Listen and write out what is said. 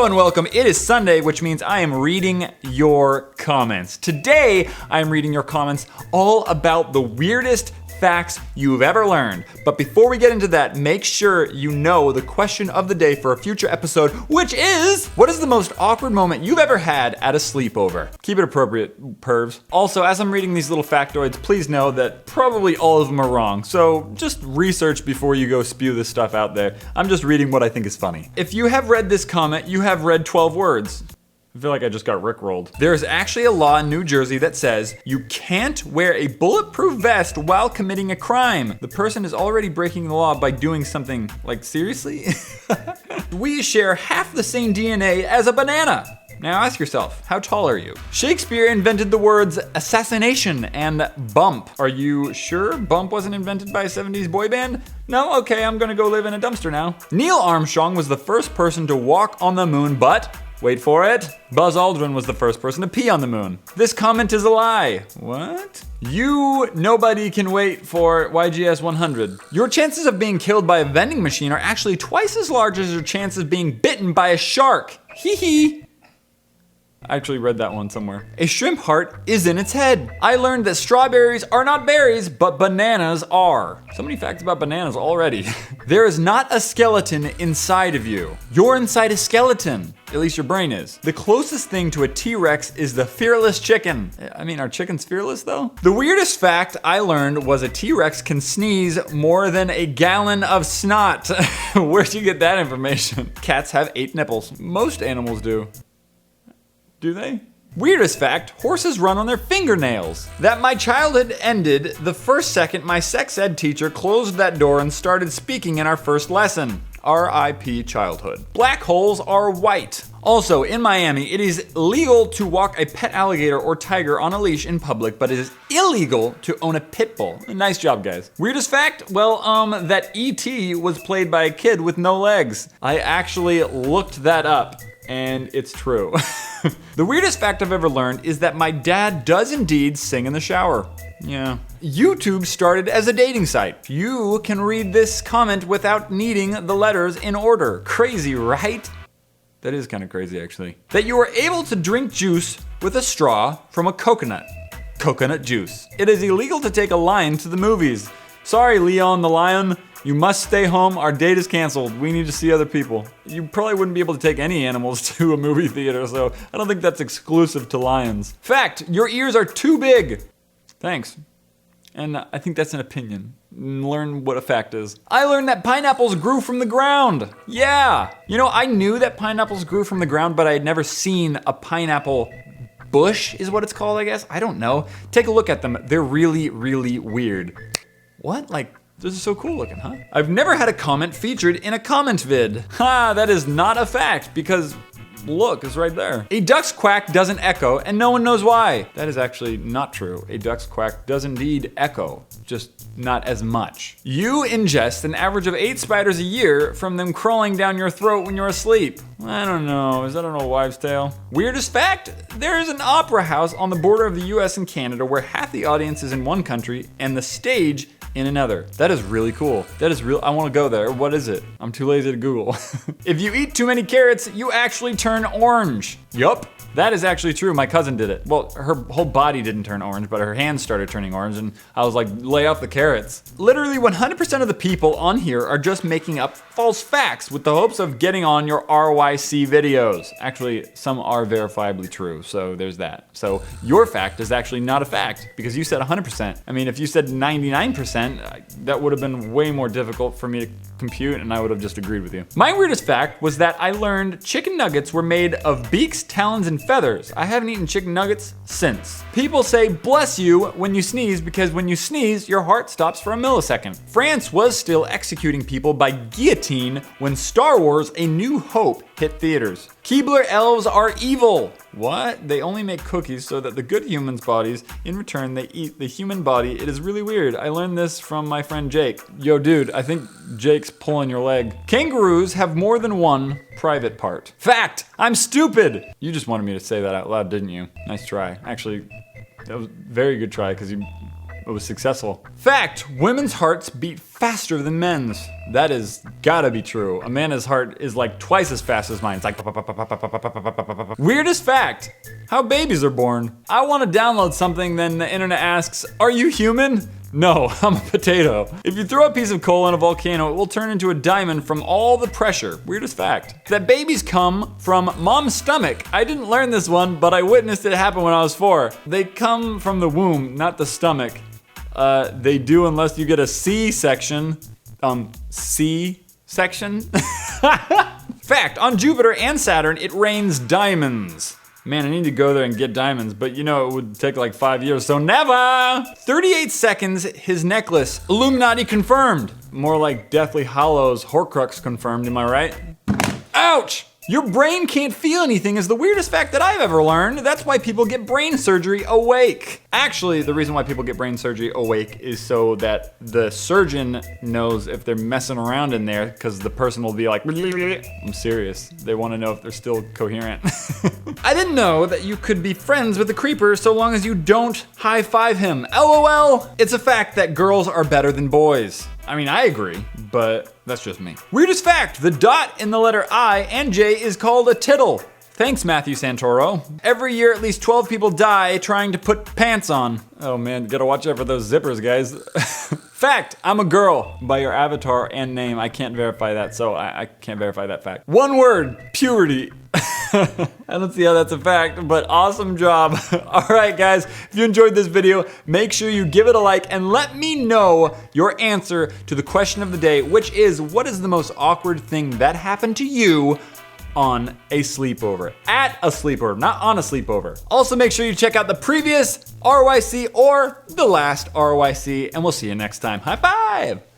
Hello and welcome. It is Sunday, which means I am reading your comments. Today, I am reading your comments all about the weirdest facts you've ever learned. But before we get into that, make sure you know the question of the day for a future episode, which is, what is the most awkward moment you've ever had at a sleepover? Keep it appropriate, pervs. Also, as I'm reading these little factoids, please know that probably all of them are wrong. So just research before you go spew this stuff out there. I'm just reading what I think is funny. If you have read this comment, you have read 12 words. I feel like I just got rickrolled. There is actually a law in New Jersey that says you can't wear a bulletproof vest while committing a crime. The person is already breaking the law by doing something, like, seriously? We share half the same DNA as a banana. Now ask yourself, how tall are you? Shakespeare invented the words assassination and bump. Are you sure bump wasn't invented by a 70s boy band? No? Okay, I'm gonna go live in a dumpster now. Neil Armstrong was the first person to walk on the moon, but wait for it, Buzz Aldrin was the first person to pee on the moon. This comment is a lie. What? Nobody can wait for YGS 100. Your chances of being killed by a vending machine are actually twice as large as your chances of being bitten by a shark. Hee hee. I actually read that one somewhere. A shrimp heart is in its head. I learned that strawberries are not berries, but bananas are. So many facts about bananas already. There is not a skeleton inside of you. You're inside a skeleton. At least your brain is. The closest thing to a T-Rex is the fearless chicken. I mean, are chickens fearless though? The weirdest fact I learned was a T-Rex can sneeze more than a gallon of snot. Where'd you get that information? Cats have 8 nipples. Most animals do. Do they? Weirdest fact, horses run on their fingernails. That my childhood ended the first second my sex ed teacher closed that door and started speaking in our first lesson. R.I.P. childhood. Black holes are white. Also, in Miami, it is legal to walk a pet alligator or tiger on a leash in public, but it is illegal to own a pit bull. Nice job, guys. Weirdest fact? Well, that E.T. was played by a kid with no legs. I actually looked that up, and it's true. The weirdest fact I've ever learned is that my dad does indeed sing in the shower. Yeah. YouTube started as a dating site. You can read this comment without needing the letters in order. Crazy, right? That is kind of crazy, actually. That you are able to drink juice with a straw from a coconut. Coconut juice. It is illegal to take a lion to the movies. Sorry, Leon the lion. You must stay home. Our date is canceled. We need to see other people. You probably wouldn't be able to take any animals to a movie theater, so I don't think that's exclusive to lions. Fact, your ears are too big. Thanks. And I think that's an opinion. Learn what a fact is. I learned that pineapples grew from the ground. Yeah. You know, I knew that pineapples grew from the ground, but I had never seen a pineapple bush, is what it's called, I guess. I don't know. Take a look at them. They're really, really weird. What? Like, this is so cool looking, huh? I've never had a comment featured in a comment vid. Ha, that is not a fact because look, it's right there. A duck's quack doesn't echo and no one knows why. That is actually not true. A duck's quack does indeed echo, just not as much. You ingest an average of 8 spiders a year from them crawling down your throat when you're asleep. I don't know, is that an old wives' tale? Weirdest fact, there is an opera house on the border of the US and Canada where half the audience is in one country and the stage in another. That is really cool. That is real. I want to go there. What is it? I'm too lazy to Google. If you eat too many carrots, you actually turn orange. Yup. That is actually true. My cousin did it. Well, her whole body didn't turn orange, but her hands started turning orange, and I was like, lay off the carrots. Literally 100% of the people on here are just making up false facts with the hopes of getting on your RYC videos. Actually, some are verifiably true, so there's that. So your fact is actually not a fact because you said 100%. I mean, if you said 99%, that would have been way more difficult for me to compute, and I would have just agreed with you. My weirdest fact was that I learned chicken nuggets were made of beaks, talons, and feathers. I haven't eaten chicken nuggets since. People say bless you when you sneeze because when you sneeze, your heart stops for a millisecond. France was still executing people by guillotine when Star Wars: A New Hope hit theaters. Keebler elves are evil. What? They only make cookies so that the good humans' bodies, in return, they eat the human body. It is really weird. I learned this from my friend Jake. Yo, dude, I think Jake's pulling your leg. Kangaroos have more than one private part. Fact! I'm stupid! You just wanted me to say that out loud, didn't you? Nice try. Actually, that was a very good try because you it was successful. Fact, women's hearts beat faster than men's. That is gotta be true. Amanda's heart is like twice as fast as mine. It's like weirdest fact, how babies are born. I want to download something, then the internet asks, are you human? No, I'm a potato. If you throw a piece of coal in a volcano, it will turn into a diamond from all the pressure. Weirdest fact. That babies come from mom's stomach. I didn't learn this one, but I witnessed it happen when I was 4. They come from the womb, not the stomach. They do unless you get a C-section. C-section? Fact, on Jupiter and Saturn, it rains diamonds. Man, I need to go there and get diamonds, but you know it would take like 5 years, so never! 38 seconds, his necklace. Illuminati confirmed. More like Deathly Hallows Horcrux confirmed, am I right? Ouch! Your brain can't feel anything is the weirdest fact that I've ever learned. That's why people get brain surgery awake. Actually, the reason why people get brain surgery awake is so that the surgeon knows if they're messing around in there, because the person will be like, I'm serious. They want to know if they're still coherent. I didn't know that you could be friends with a creeper so long as you don't high five him. LOL. It's a fact that girls are better than boys. I mean, I agree, but that's just me. Weirdest fact, the dot in the letter I and J is called a tittle. Thanks, Matthew Santoro. Every year, at least 12 people die trying to put pants on. Oh man, gotta watch out for those zippers, guys. Fact, I'm a girl by your avatar and name. I can't verify that, so I can't verify that fact. One word, puberty. I don't see how that's a fact, but awesome job. All right, guys, if you enjoyed this video, make sure you give it a like and let me know your answer to the question of the day, which is, what is the most awkward thing that happened to you on a sleepover? At a sleepover, not on a sleepover. Also, make sure you check out the previous RYC or the last RYC, and we'll see you next time. High five!